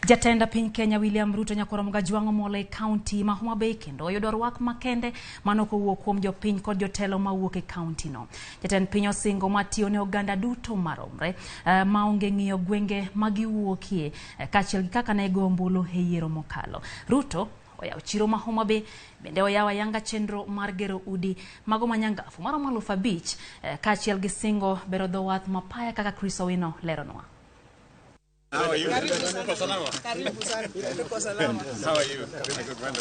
Jatenda piny Kenya William Ruto nyakoro mgajwango mole county ma Homa Bay kendo yudo rwak makende manoko wuok kuom jopiny kod jotelo mawuok e county no. Jatend piny osingo matiyo ne oganda duto maromre maonge ng'iyo gwenge magiwuokie kaachiel gi kaka ne go ombulu e yiero mokalo. Ruto oyawo chiro ma Homa Bay bende oyawo ayanga chenro mar gero udi mago manyangafu maromo 5,000 kaachiel gi singo bero dho wath mapaya kaka Chris Owino leronwa. How are you? How are you?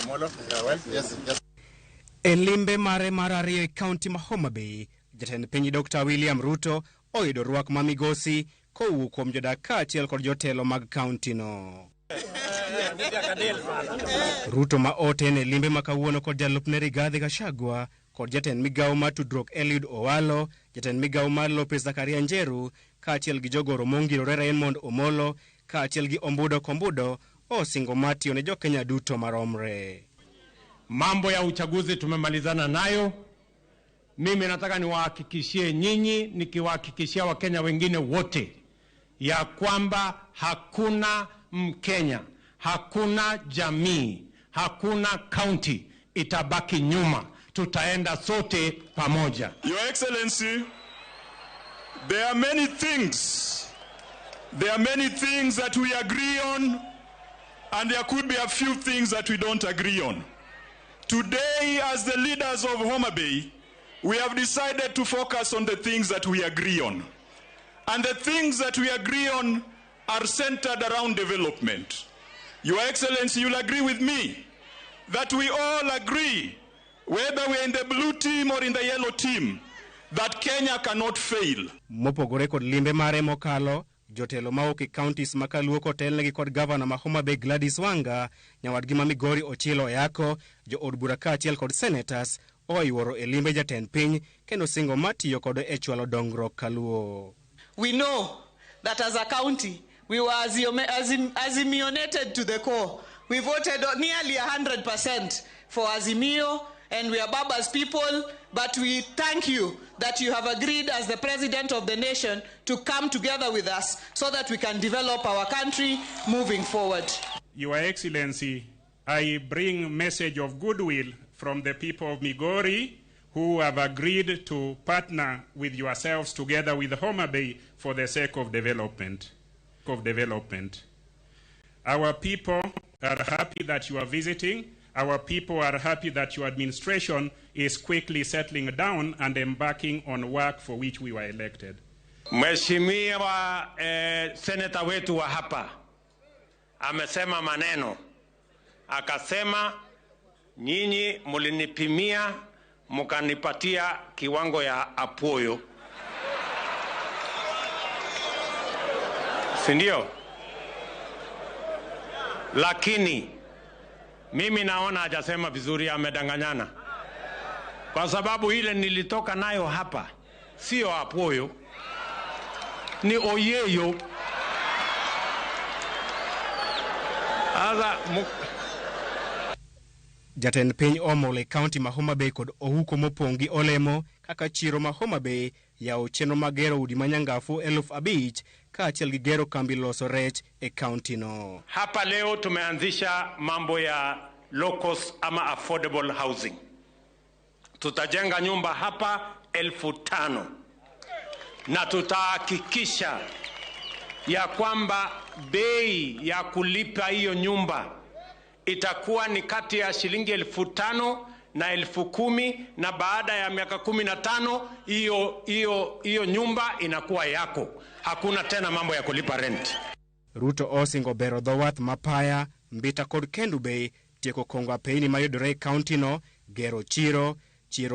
Well, yes. Limbe mare mar ariyo e county ma Homa Bay, jatend piny Dr. William Ruto oyudo rwak ma migosi kowuok kuom jodak kaachiel kod jotelo mag county no. Ruto ma oten e limbe ma kawuono kod jalupne Rigathi Gachagua kod jatend migawo mar tudruok Eliud Owalo, jatend migawo mar Lopez Zakaria Njeru, kaachiel gi jogo romongirore Raymond Omolo, kaachiel gi ombudo kombudo osingo matiyo ne jokenya duto maromre. Mambo ya uchaguzi tumemalizana nayo. Mimi nataka niwahakikishie nyinyi, nikiwahakikishia Wakenya wengine wote ya kwamba hakuna Mkenya, hakuna jamii, hakuna county itabaki nyuma. Tutaenda sote pamoja. Your Excellency, there are many things that we agree on, and there could be a few things that we don't agree on. Today, as the leaders of Homa Bay, we have decided to focus on the things that we agree on. And the things that we agree on are centered around development. Your Excellency, you'll agree with me that we all agree, whether we're in the blue team or in the yellow team, that Kenya cannot fail. Mopogore kod limbe mare mokalo, jotelo maok e counties ma kaluo kotelnegi kod governor ma Homa Bay Gladys Wanga, nyawadgi ma Migori Ochilo Oyako, jo od bura kaachiel kod senators oyuoro e limbe jatend piny kendo singo matiyo kod e chwalo dongruok kaluo. We know that as a county, we were assimilated to the core. We voted nearly 100% for Azimio, and we are Baba's people, but we thank you that you have agreed as the president of the nation to come together with us so that we can develop our country moving forward. Your Excellency, I bring a message of goodwill from the people of Migori who have agreed to partner with yourselves together with Homa Bay for the sake of development. Our people are happy that you are visiting. Our people are happy that your administration is quickly settling down and embarking on work for which we were elected. Mheshimiwa senator wetu wa hapa amesema maneno, akasema nyinyi mulinipimia mukanipatia kiwango ya apoyo, sindio? Lakini mimi naona hajasema vizuri, amedanganyana. Kwa sababu ile nilitoka nayo hapa sio apoyo, ni oyeyo. Jatend piny omole county ma Homa Bay kod ohuko mopongi olemo kaka chiro ma Homa Bay yawo chenro magero udi manyangafu 5,000 kaachiel gi gero kambi loso rech e county no. Hapa leo tumeanzisha mambo ya low cost ama affordable housing. Tutajenga nyumba hapa 5,000 na tutahakikisha ya kwamba bei ya kulipa hiyo nyumba itakuwa ni kati ya shilingi 5,000 na 10,000, na baada ya miaka 15 hiyo nyumba inakuwa yako. Hakuna tena mambo ya kulipa rent. Ruto osingo bero dho wath mapaya, mbita kod Kendu Bay, tieko kongo apeyni mayudore e county no, gero chiro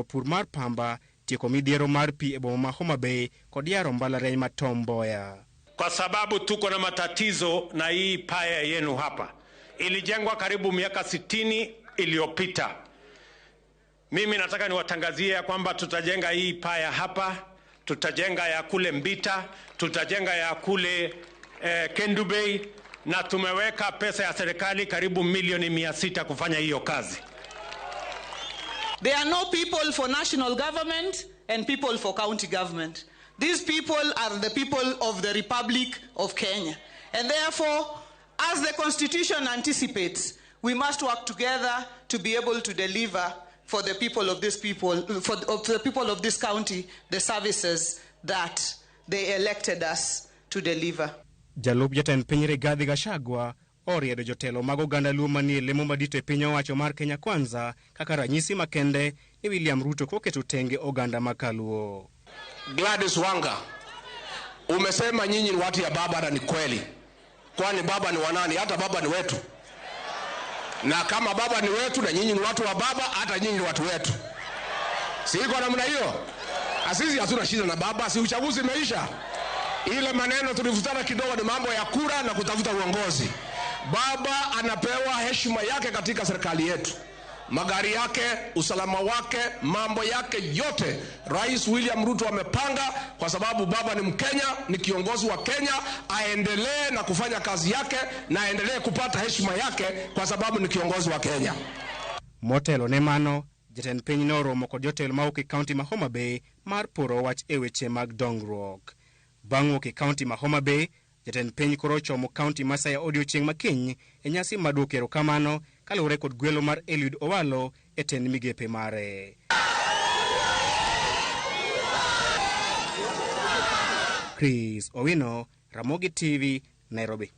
pur mar pamba, tieko midhiero mar pi e boma ma Homa Bay kod yaro mbalariany ma Tom Mboya. Kwa sababu tuko na matatizo na hii paya yenu hapa. Ilijengwa karibu miaka 60 iliyopita. Mimi nataka niwatangazie ya kwamba tutajenga hii paya hapa, tutajenga ya kule Mbita, tutajenga ya kule Kendu Bay, na tumeweka pesa ya serikali karibu milioni 600 kufanya hiyo kazi. There are no people for national government and people for county government. These people are the people of the Republic of Kenya. And therefore, as the Constitution anticipates, we must work together to be able to deliver for the people of this the people of this county, the services that they elected us to deliver. Jalup jatend piny Rigathi Gachagua oriedo jotelo mag oganda luo manie lemo madito e piny owacho mar Kenya Kwanza kaka ranyisi makende ni William Ruto koketo tenge oganda ma Kaluo. Gladys Wanga, umesema nyinyi ni watu ya baba na ni kweli. Kwani baba ni wanani? Hata baba ni wetu. Na kama baba ni wetu na nyinyi ni watu wa baba, hata nyinyi ni watu wetu. Si iko namna hiyo? Asisi hatuna shida na baba, si uchaguzi umeisha. Ile maneno tulivutana kidogo ni mambo ya kura na kutafuta uongozi. Baba anapewa heshima yake katika serikali yetu. Magari yake, usalama wake, mambo yake yote Rais William Ruto amepanga, kwa sababu baba ni Mkenya, ni kiongozi wa Kenya, aendelee na kufanya kazi yake na aendelee kupata heshima yake kwa sababu ni kiongozi wa Kenya. Motelo ne mano, jatend piny noromo kod jotelo mawuok e kaunti ma Homa Bay mar poro wach e weche mag dongruok. Bang' wuok e kaunti ma Homa Bay, jatend piny koro chomo kaunti ma Siaya odiochieng' makiny e nyasi maduok erokamano kaluwore kod gwelo mar Eliud Owalo e tend migepe mare. Chris Owino, Ramogi TV, Nairobi.